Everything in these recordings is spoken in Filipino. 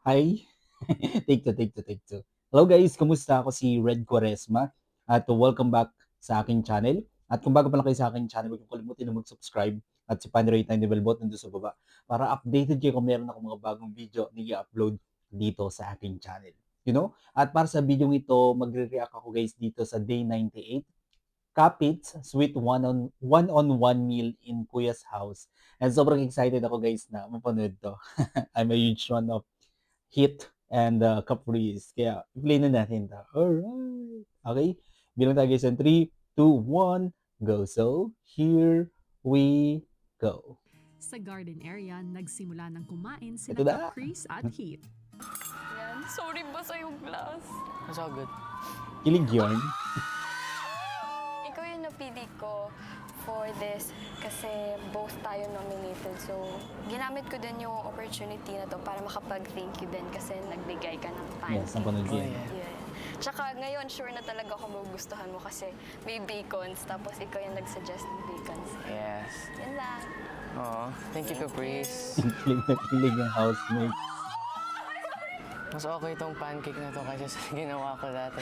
Hi. Take two. Hello guys, kumusta? Ako si Red Quaresma at welcome back sa aking channel. At kung bago pa lang kayo sa aking channel, huwag niyo kalimutan na mag-subscribe at si pan-rate ang bell button doon sa baba para updated kayo kung meron akong mga bagong video na i-upload dito sa aking channel. At para sa video ito, magre-react ako guys dito sa day 98 Kapits Sweet one-on-one meal in Kuya's house. And sobrang excited ako guys na mapanood to. I'm a huge fan of Hit and Caprice. Kaya play na natin to. Alright. Okay? Bilang tayo guys in 3, 2, 1, go. So, here we go. Sa garden area, nagsimula ng kumain Ito sina na. Caprice at Heath. Yan. Sorry ba sa yung glass? It's all good. Kilig yun. Ikaw yung napili ko for this kasi both tayo nominated. So, ginamit ko din yung opportunity na to para makapag-thank you din kasi nagbigay ka ng pancake. Yes, napanood Oh, yun. yeah. Yeah. Tsaka ngayon, sure na talaga ako magugustuhan mo kasi may bacons, tapos ikaw yung nag-suggest ng bacons. Yes. Yun lang. Oh, thank you, Caprice. Kilig na kilig yung housemate. Mas okay itong pancake na to kaysa sa ginawa ko dati.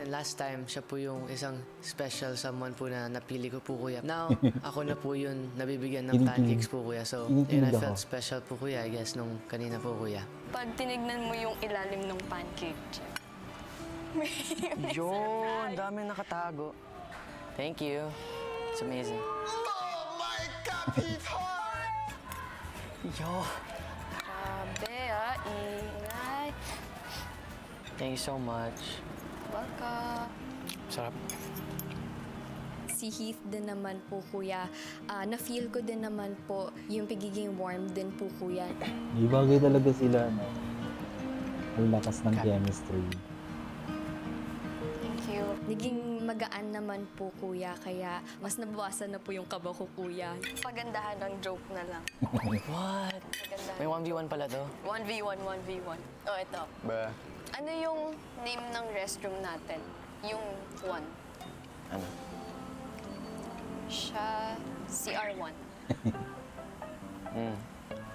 Last time, siya po yung isang special someone po na napili ko po, kuya. Now, ako na po yun nabibigyan ng pancakes po, kuya. So, yun, I Kinikilig felt ako. special po, kuya, I guess, nung kanina po, kuya. Pag tinignan mo yung ilalim ng pancake, may Yun, dami nakatago. Thank you. It's amazing. Oh my God, he's hard! Yo, Grabe ingay. thank you so much. Welcome. Sarap. Si Heath din naman po, kuya. Na-feel ko din naman po yung pagiging warm din po, kuya. May bagay talaga sila, no? Ang lakas ng chemistry. Thank you. Naging magaan naman po, kuya. Kaya mas nabawasan na po yung kaba ko, kuya. Pagandahan ng joke na lang. What? Pagandahan. May 1v1 pala to? 1v1, 1v1. Oh, ito. Bruh. Ano yung name ng restroom natin? Yung one. Ano? Siya, CR1. Mm.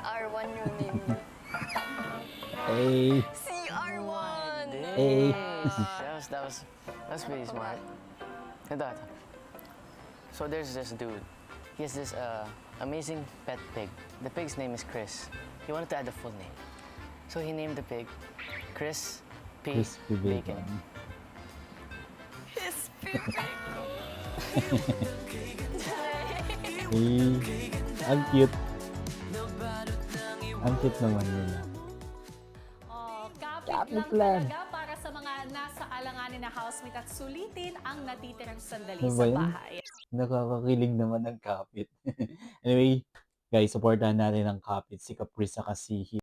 R1 yung name niya. Hey. CR1! Hey. That's pretty smart. Ito. So there's this dude. He has this amazing pet pig. The pig's name is Chris. He wanted to add a full name. So he named the pig Chris P. Crispy bacon. Hey. Ang cute. Ang cute naman nila. Oh, kapit Kapit lang lang. talaga para sa mga nasa alanganin na housemate at sulitin ang natitirang sandali Ano ba sa yan? bahay. Nakakakilig naman ng kapit. Anyway, guys, supportahan natin ang kapit si Caprice at si